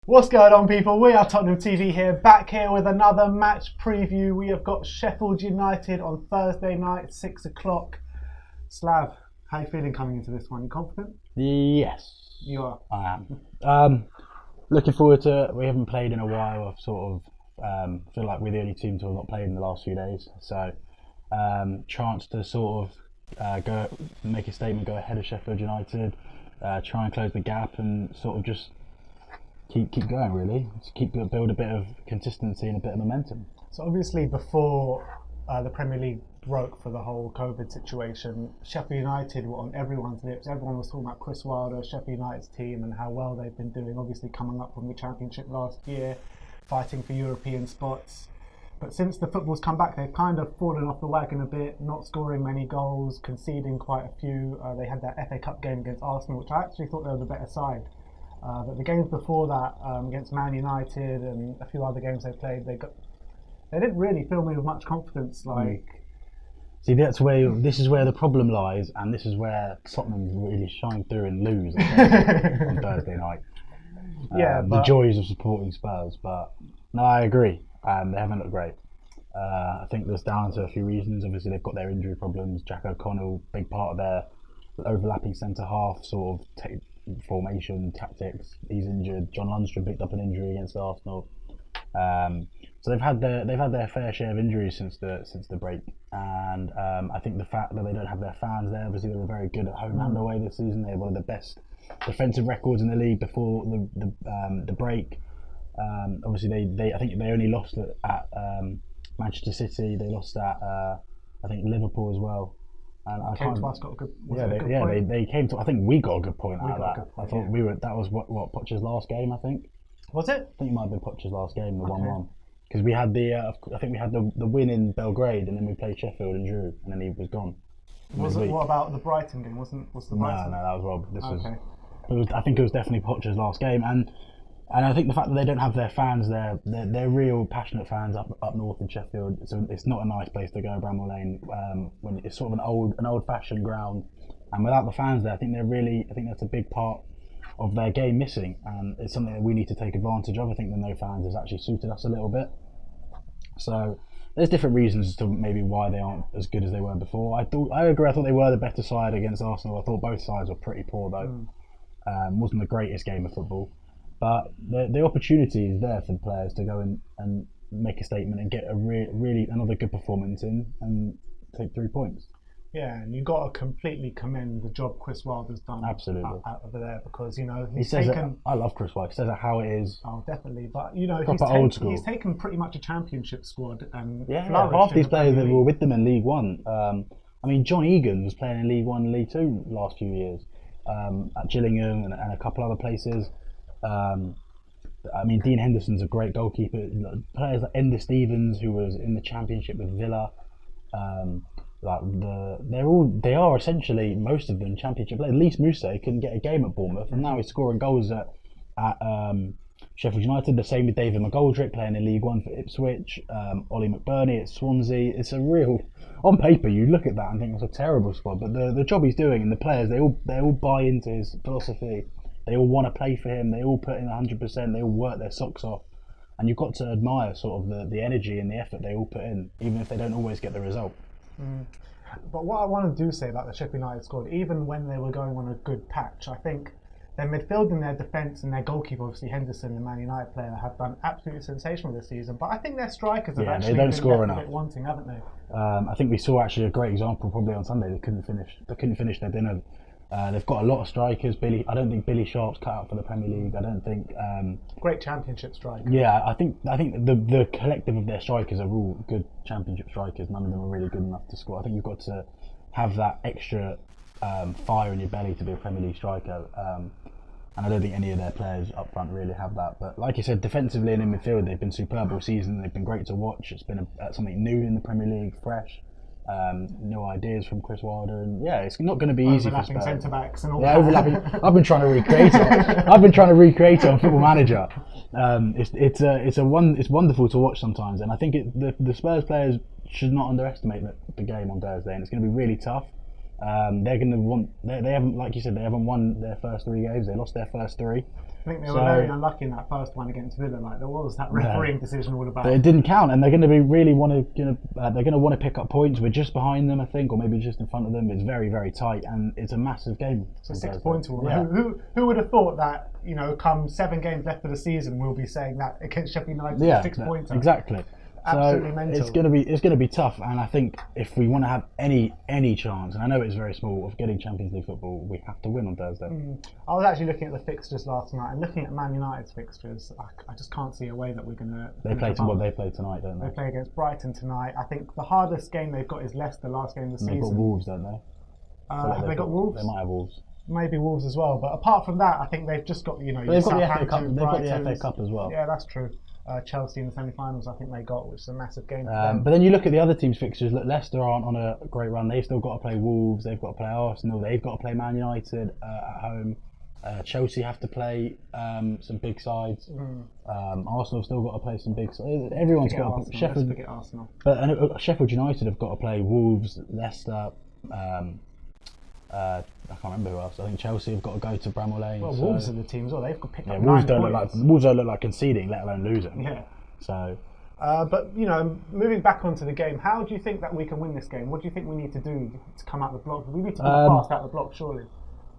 What's going on, people? We are Tottenham TV here, back here with another match preview. We have got Sheffield United on Thursday night, 6 o'clock. Slav, how are you feeling coming into this one? You confident? Yes. You are? I am. Looking forward to it. We haven't played in a while. I've sort of feel like we're the only team to have not played in the last few days. So, chance to sort of go make a statement, go ahead of Sheffield United, try and close the gap and sort of just keep going really. Just build a bit of consistency and a bit of momentum. So obviously before the Premier League broke for the whole COVID situation, Sheffield United were on everyone's lips. Everyone was talking about Chris Wilder, Sheffield United's team, and how well they've been doing. Obviously coming up from the Championship last year, fighting for European spots. But since the football's come back, they've kind of fallen off the wagon a bit, not scoring many goals, conceding quite a few. They had that FA Cup game against Arsenal, which I actually thought they were the better side. But the games before that, against Man United and a few other games they played, they didn't really fill me with much confidence. See, this is where the problem lies, and this is where Tottenham really shine through and lose on Thursday night. The joys of supporting Spurs, but no, I agree. They haven't looked great. I think that's down to a few reasons. Obviously, they've got their injury problems. Jack O'Connell, big part of their overlapping centre half sort of formation tactics. He's injured. John Lundstrom picked up an injury against Arsenal. So they've had their fair share of injuries since the break, and I think the fact that they don't have their fans there. Obviously, they were very good at home and away this season. They had one of the best defensive records in the league before the break. Obviously, I think they only lost at Manchester City. They lost at I think Liverpool as well. And I came to us, got a good. They came to. I think we got a good point out of that. I thought we were. That was what Poch's last game. I think. Was it? I think it might have been Poch's last game, the 1-1. Because we had I think we had the win in Belgrade, and then we played Sheffield and drew, and then he was gone. What about the Brighton game? Was the Brighton? No, that was Rob. I think it was definitely Poch's last game, and I think the fact that they don't have their fans there, they're real passionate fans up north in Sheffield. So it's not a nice place to go, Bramall Lane, when it's sort of an old-fashioned ground, and without the fans there, I think that's a big part of their game missing, and it's something that we need to take advantage of. I think the no fans has actually suited us a little bit. So there's different reasons as to maybe why they aren't as good as they were before. I agree. I thought they were the better side against Arsenal. I thought both sides were pretty poor though. Wasn't the greatest game of football. But the opportunity is there for the players to go and make a statement and get a really another good performance in and take 3 points. Yeah, and you've got to completely commend the job Chris Wilder's done. Absolutely. Out over there, because I love Chris Wilder. He says it how it is. Oh, definitely. But he's taken pretty much a championship squad and half these players that were with them in League One. I mean, John Egan was playing in League One and League Two last few years at Gillingham and a couple other places. I mean, Dean Henderson's a great goalkeeper. Players like Ender Stevens, who was in the Championship with Villa, they are essentially, most of them, Championship players. At least Moussa couldn't get a game at Bournemouth, and now he's scoring goals at Sheffield United. The same with David McGoldrick playing in League One for Ipswich. Ollie McBurney at Swansea. It's a real, on paper you look at that and think it's a terrible squad, but the job he's doing and the players, they all buy into his philosophy. They all want to play for him. They all put in 100%. They all work their socks off, and you've got to admire sort of the energy and the effort they all put in, even if they don't always get the result. But what I want to say about the Sheffield United squad, even when they were going on a good patch, I think their midfield and their defence and their goalkeeper, obviously Henderson, the Man United player, have done absolutely sensational this season. But I think their strikers have actually been a bit wanting, haven't they? I think we saw actually a great example probably on Sunday. They couldn't finish their dinner. They've got a lot of strikers. I don't think Billy Sharp's cut out for the Premier League. I don't think. Great Championship striker. Yeah, I think the collective of their strikers are all good Championship strikers. None of them are really good enough to score. I think you've got to have that extra fire in your belly to be a Premier League striker. And I don't think any of their players up front really have that. But like you said, defensively and in midfield, they've been superb all season. They've been great to watch. It's been something new in the Premier League, fresh. New ideas from Chris Wilder, and it's not going to be easy for Spurs. Centre backs and all that. Overlapping. I've been trying to recreate it on Football Manager. It's wonderful to watch sometimes, and I think the Spurs players should not underestimate the game on Thursday, and it's going to be really tough. They're going to want. They haven't, like you said, they haven't won their first 3 games. They lost their first 3. I think they were very unlucky in that first one against Villa. Like there was that refereeing decision all about. But it didn't count, and they're going to be really they're going to want to pick up points. We're just behind them, I think, or maybe just in front of them. It's very, very tight, and it's a massive game. It's a 6 points. Yeah. Who would have thought that, you know, come 7 games left of the season, we'll be saying that against Sheffield United, yeah, 6 points. Exactly. Absolutely so mental. It's gonna be tough, and I think if we want to have any chance, and I know it's very small, of getting Champions League football, we have to win on Thursday. I was actually looking at the fixtures last night, and looking at Man United's fixtures, I just can't see a way that we're gonna. They play tonight, don't they? They play against Brighton tonight. I think the hardest game they've got is Leicester, last game of the season. They've got Wolves, don't they? Have they got Wolves? They might have Wolves. Maybe Wolves as well, but apart from that, I think they've just got, you know, they've got the FA Cup. They've got the FA Cup as well. Yeah, that's true. Chelsea in the semi-finals, I think they got, which is a massive game for them. But then you look at the other teams' fixtures. Look, Leicester aren't on a great run. They've still got to play Wolves. They've got to play Arsenal. They've got to play Man United at home. Chelsea have to play some big sides. Arsenal have still got to play some big sides. Everyone's got to. Sheffield. Forget Arsenal. But Sheffield United have got to play Wolves, Leicester. I can't remember who else. I think Chelsea have got to go to Bramall Lane. Well, Wolves are the teams. Well, they've got picked up. Wolves don't look like conceding, let alone losing. Yeah. So. But you know, moving back onto the game, how do you think that we can win this game? What do you think we need to do to come out the block? We need to be fast out the block, surely.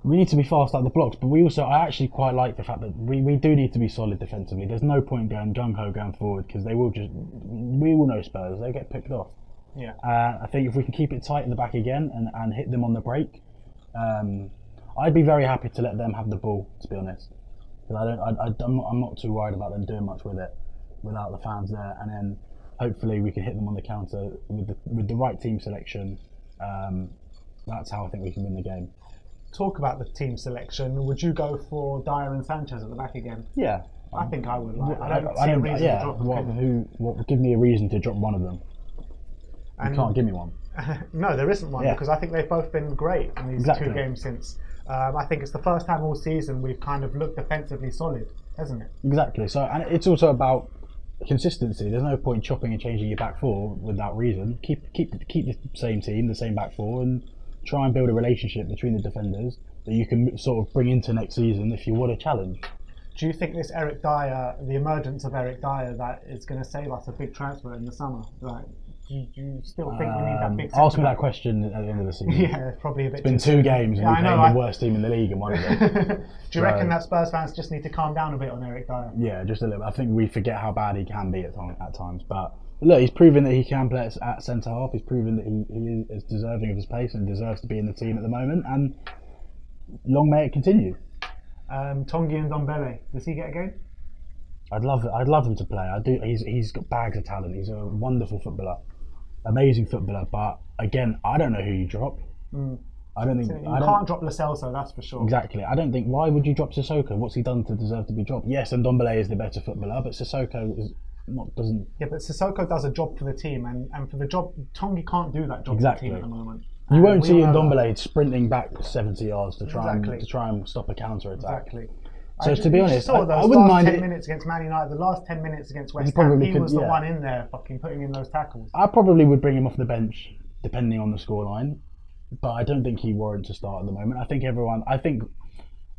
We need to be fast out the blocks, but I actually quite like the fact that we do need to be solid defensively. There's no point going gung-ho going forward, because we will know Spurs, they get picked off. Yeah. I think if we can keep it tight at the back again and hit them on the break, I'd be very happy to let them have the ball, to be honest. Because I'm not too worried about them doing much with it without the fans there, and then hopefully we can hit them on the counter with the right team selection. That's how I think we can win the game. Talk about the team selection. Would you go for Dyer and Sanchez at the back again? Yeah. I think I would. I don't see a reason to drop them. Give me a reason to drop one of them. You can't give me one. No, there isn't one, because I think they've both been great in these 2 games since. I think it's the first time all season we've kind of looked defensively solid, hasn't it? Exactly. So, and it's also about consistency. There's no point chopping and changing your back 4 without reason. Keep the same team, the same back 4, and try and build a relationship between the defenders that you can sort of bring into next season if you want a challenge. Do you think this Eric Dyer, the emergence of Eric Dyer, that is going to save us a big transfer in the summer? Like, do you still think we need that big? Ask me that question at the end of the season. Yeah, it's probably a bit. It's been 2 games and we played the worst team in the league in one of them. Do you reckon that Spurs fans just need to calm down a bit on Eric Dyer? Yeah, just a little bit. I think we forget how bad he can be at times, but look, he's proven that he can play at centre half. He's proven that he is deserving of his place and deserves to be in the team at the moment. And long may it continue. Tongi and Ndombele, does he get a game? I'd love him to play. I do. He's got bags of talent. He's a wonderful footballer, amazing footballer. But again, I don't know who you drop. I don't think you can't drop Lo Celso, that's for sure. Exactly. I don't think. Why would you drop Sissoko? What's he done to deserve to be dropped? Yes, and Ndombele is the better footballer, but Sissoko doesn't. Yeah, but Sissoko does a job for the team, and for the job, Tongi can't do that job for the team at the moment. You won't see Ndombele sprinting back 70 yards to try and stop a counter attack. Exactly. So to be honest, I wouldn't mind mind 10 minutes against Man United, the last 10 minutes against West Ham, he was the one in there fucking putting in those tackles. I probably would bring him off the bench depending on the scoreline, but I don't think he warrants a start at the moment. I think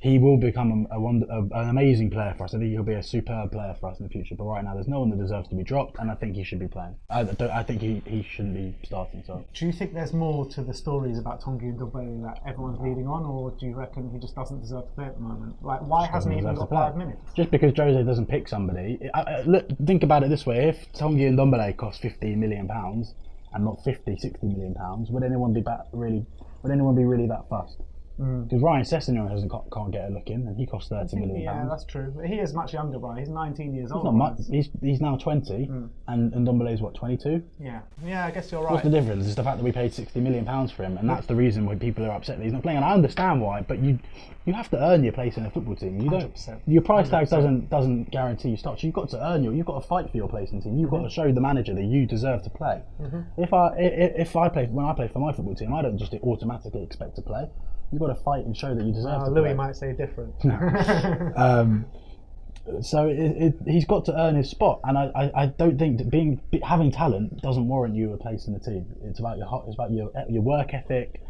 he will become an amazing player for us. I think he'll be a superb player for us in the future. But right now, there's no one that deserves to be dropped, and I think he should be playing. I think he shouldn't be starting. So, do you think there's more to the stories about Tongi and Ndombele that everyone's leading on, or do you reckon he just doesn't deserve to play at the moment? Like, why hasn't he even got 5 minutes? Just because Jose doesn't pick somebody. Look, think about it this way: if Tongi and Ndombele cost £15 million and not 50, 60 million pounds, would anyone be really that fussed? Because Ryan Sessegnon can't get a look in, and he costs £30 million. Yeah, that's true. But he is much younger, Brian. He's 19 years old. He's not much. He's now 20, and Ndombele's what, 22? Yeah, I guess you're right. What's the difference? It's the fact that we paid £60 million for him, and that's the reason why people are upset that he's not playing. And I understand why, but you have to earn your place in a football team. You don't. 100%. Your price tag doesn't guarantee you start. You've got to earn you've got to fight for your place in the team. You've got to show the manager that you deserve to play. When I play for my football team, I don't just automatically expect to play. You've got to fight and show that you deserve to play. Louis might say different. So he's got to earn his spot, and I don't think that having talent doesn't warrant you a place in the team. It's about your work ethic,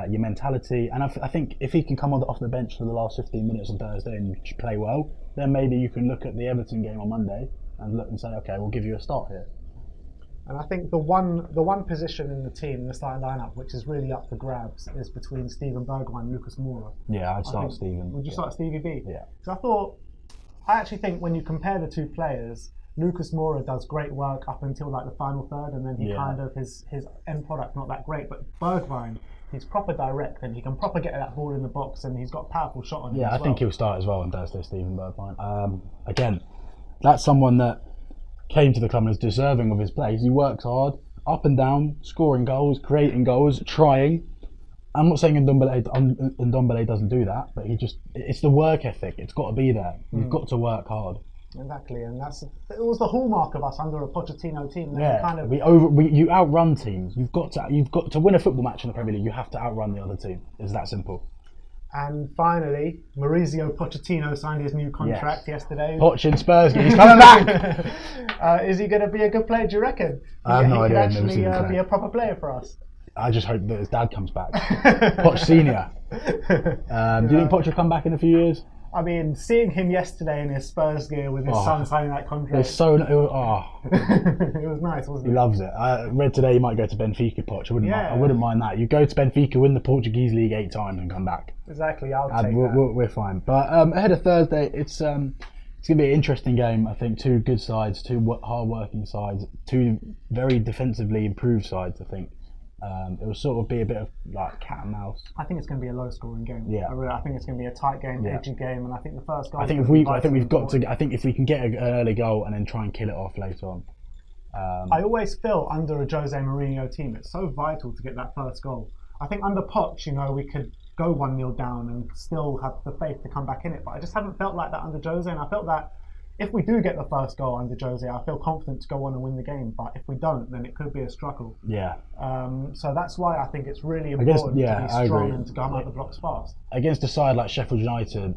your mentality. And I think if he can come off the bench for the last 15 minutes on Thursday and play well, then maybe you can look at the Everton game on Monday and look and say, okay, we'll give you a start here. And I think the one position in the team, the starting lineup, which is really up for grabs, is between Steven Bergwijn and Lucas Moura. Yeah, I'd start Steven. Would you start Stevie B? Yeah. Because I actually think when you compare the two players, Lucas Moura does great work up until like the final third, and then he kind of his end product not that great. But Bergwijn, he's proper direct, and he can proper get that ball in the box, and he's got a powerful shot on him. Yeah, I think he'll start as well on Thursday, Steven Bergwijn. Again, that's someone that came to the club and is deserving of his place. He works hard, up and down, scoring goals, creating goals, trying. I'm not saying Ndombele doesn't do that, but it's the work ethic. It's got to be there. You've got to work hard. Exactly, and it was the hallmark of us under a Pochettino team. You outrun teams. You've got to win a football match in the Premier League. You have to outrun the other team. It's that simple. And finally, Mauricio Pochettino signed his new contract yesterday. Poch in Spurs, he's coming back. Is he going to be a good player? Do you reckon? I have no idea. He could actually be a proper player for us. I just hope that his dad comes back. Poch Senior. Do you think Poch will come back in a few years? I mean, seeing him yesterday in his Spurs gear with his son signing that contract. It was nice, wasn't it? He loves it. I read today he might go to Benfica, Poch. I wouldn't mind that. You go to Benfica, win the Portuguese League 8 times and come back. Exactly, I'll take that. We're fine. But ahead of Thursday, it's going to be an interesting game. I think two good sides, two hard-working sides, two very defensively improved sides, I think. It will sort of be a bit of like cat and mouse. I think it's going to be a low-scoring game. Yeah, I think it's going to be a tight game, edgy game, and I think the first goal. I think if we can get an early goal and then try and kill it off later on. I always feel under a Jose Mourinho team, it's so vital to get that first goal. I think under Poch, we could go 1-0 down and still have the faith to come back in it, but I just haven't felt like that under Jose, and I felt that if we do get the first goal under Jose, I feel confident to go on and win the game. But if we don't, then it could be a struggle. Yeah. So that's why I think it's really important to be strong and to come out the blocks fast. Against a side like Sheffield United,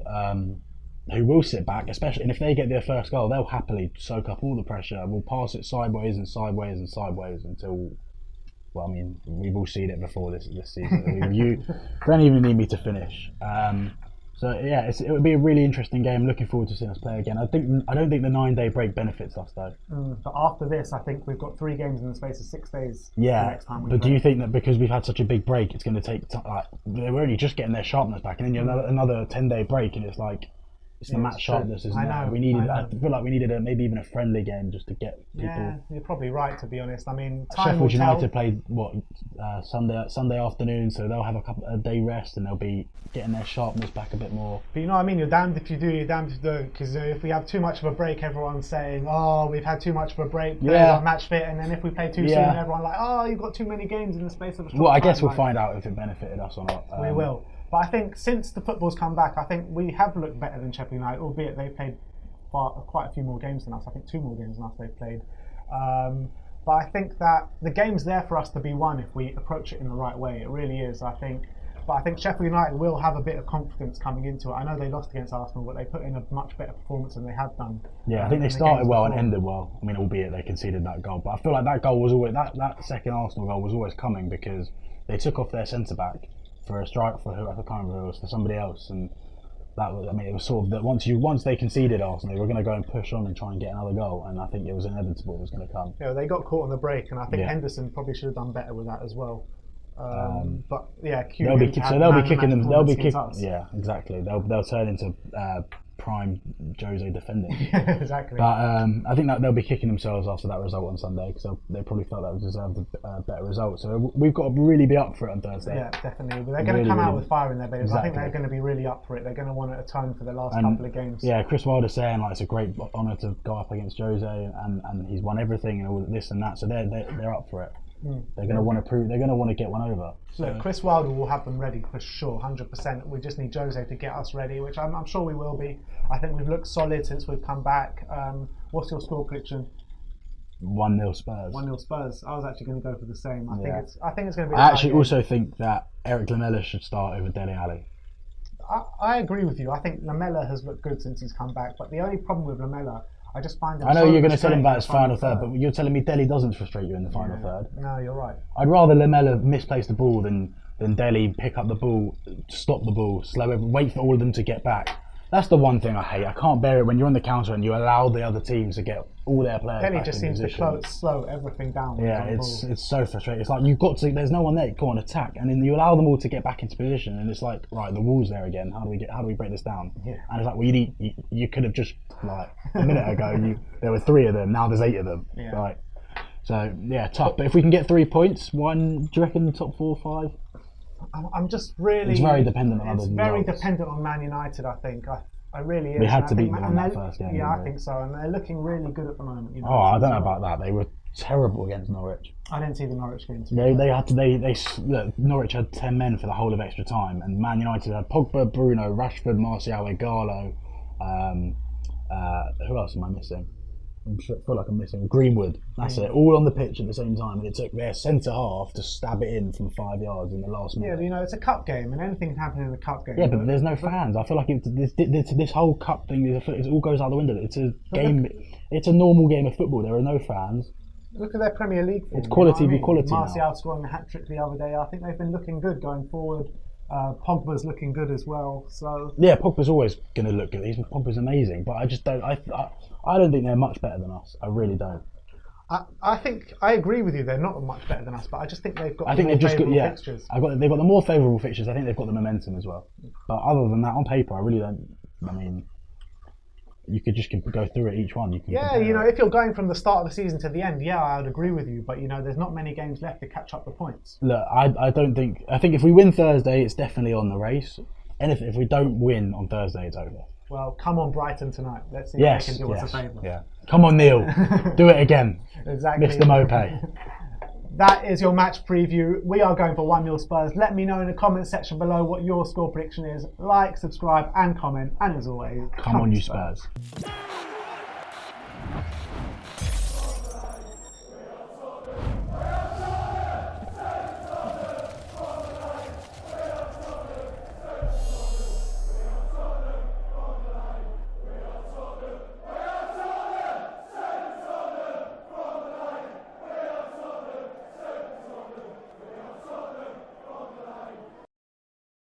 who will sit back, especially, and if they get their first goal, they'll happily soak up all the pressure. We'll pass it sideways and sideways and sideways until. Well, I mean, we've all seen it before this season. You don't even need me to finish. So yeah, it would be a really interesting game. Looking forward to seeing us play again. I don't think the 9-day break benefits us though. But after this, I think we've got 3 games in the space of 6 days. Yeah, the next time we but play. do you think that because we've had such a big break, it's going to take we're only just getting their sharpness back, and then you have another 10-day break, and it's like it's the match sharpness, isn't it? I feel like we needed maybe even a friendly game just to get people. Yeah, you're probably right, to be honest. I mean, Sheffield United played Sunday afternoon, so they'll have a day rest and they'll be getting their sharpness back a bit more. But you know what I mean? You're damned if you do, you're damned if you don't. Because if we have too much of a break, everyone's saying, "Oh, we've had too much of a break. Players aren't match fit." And then if we play too soon, everyone's like, "Oh, you've got too many games in the space of a short time." Well, I guess we'll find out if it benefited us or not. We will. But I think since the football's come back, I think we have looked better than Sheffield United, albeit they played quite a few more games than us. I think 2 more games than us they've played. But I think that the game's there for us to be won if we approach it in the right way. It really is, I think. But I think Sheffield United will have a bit of confidence coming into it. I know they lost against Arsenal, but they put in a much better performance than they have done. Yeah, I think they started well and ended well. I mean, albeit they conceded that goal. But I feel like that goal was always that second Arsenal goal was always coming because they took off their centre back for a strike for who I can't remember who it was, for somebody else, and that was, I mean, it was sort of that once they conceded Arsenal, they were going to go and push on and try and get another goal, and I think it was inevitable it was going to come. Yeah, they got caught on the break, and I think Henderson probably should have done better with that as well. But yeah, they'll be kicking them. Yeah, exactly. They'll turn into prime Jose defending. Yeah, exactly. But I think that they'll be kicking themselves after that result on Sunday because they probably felt that deserved a better result. So we've got to really be up for it on Thursday. Yeah, definitely. But they're going to come out with fire in their bellies. Exactly. I think they're going to be really up for it. They're going to want to atone for the last couple of games. Yeah, Chris Wilder's saying like it's a great honour to go up against Jose and he's won everything and all this and that. So they're up for it. They're going to want to prove. They're going to want to get one over. So. Look, Chris Wilder will have them ready for sure, 100%. We just need Jose to get us ready, which I'm sure we will be. I think we've looked solid since we've come back. What's your score prediction? 1-0 Spurs. 1-0 Spurs. I was actually going to go for the same. I think it's going to be. I actually also think that Eric Lamela should start over Dele Alli. I agree with you. I think Lamela has looked good since he's come back, but the only problem with Lamela, I just find it. I know so you're going to tell him frustrating about in his the final third, but you're telling me Delhi doesn't frustrate you in the final third. No, you're right. I'd rather Lamela misplace the ball than Delhi pick up the ball, stop the ball, slow it, wait for all of them to get back. That's the one thing I hate. I can't bear it when you're on the counter and you allow the other teams to get all their players Delhi back just in seems position. to slow everything down. Yeah, it's so frustrating. It's like you've got to. There's no one there. Go on, attack, and then you allow them all to get back into position, and it's like, right, the wall's there again. How do we break this down? Yeah. And it's like, well, you could have just like a minute ago there were 3 of them. Now there's 8 of them. Yeah. Right. So yeah, tough. But if we can get 3 points, do you reckon top 4 or 5? I'm just really. It's very dependent on It's other very results. dependent on Man United. I think. I really is. We had to think beat them in that first game. Yeah, I think so, and they're looking really good at the moment. You know, Oh, I don't know about that. They were terrible against Norwich. I didn't see the Norwich game. Look, Norwich had 10 men for the whole of extra time, and Man United had Pogba, Bruno, Rashford, Martial, Ighalo. Who else am I missing? I feel like I'm missing Greenwood. That's it. All on the pitch at the same time, and it took their centre half to stab it in from 5 yards in the last minute. Yeah, you know, it's a cup game, and anything can happen in a cup game. Yeah, but there's no fans. I feel like this whole cup thing, it all goes out the window. It's a game. It's a normal game of football. There are no fans. Look at their Premier League form. It's quality you know v quality. Martial scoring a hat trick the other day. I think they've been looking good going forward. Pogba's looking good as well. So yeah, Pogba's always going to look good. Pogba's amazing, but I just don't. I don't think they're much better than us. I really don't. I think I agree with you. They're not much better than us, but I just think they've got. They've just got fixtures. They've got the more favourable fixtures. I think they've got the momentum as well. But other than that, on paper, I really don't. I mean, you could just go through it each one. You know, if you're going from the start of the season to the end, I would agree with you. But you know, there's not many games left to catch up the points. Look, I don't think. I think if we win Thursday, it's definitely on the race. And if we don't win on Thursday, it's over. Well, come on, Brighton tonight. Let's see if they can do us a favour. Yeah. Come on, Neil. Do it again. Exactly. Mr. Mopay. That is your match preview. We are going for 1-0 Spurs. Let me know in the comment section below what your score prediction is. Like, subscribe and comment. And as always, come on you Spurs.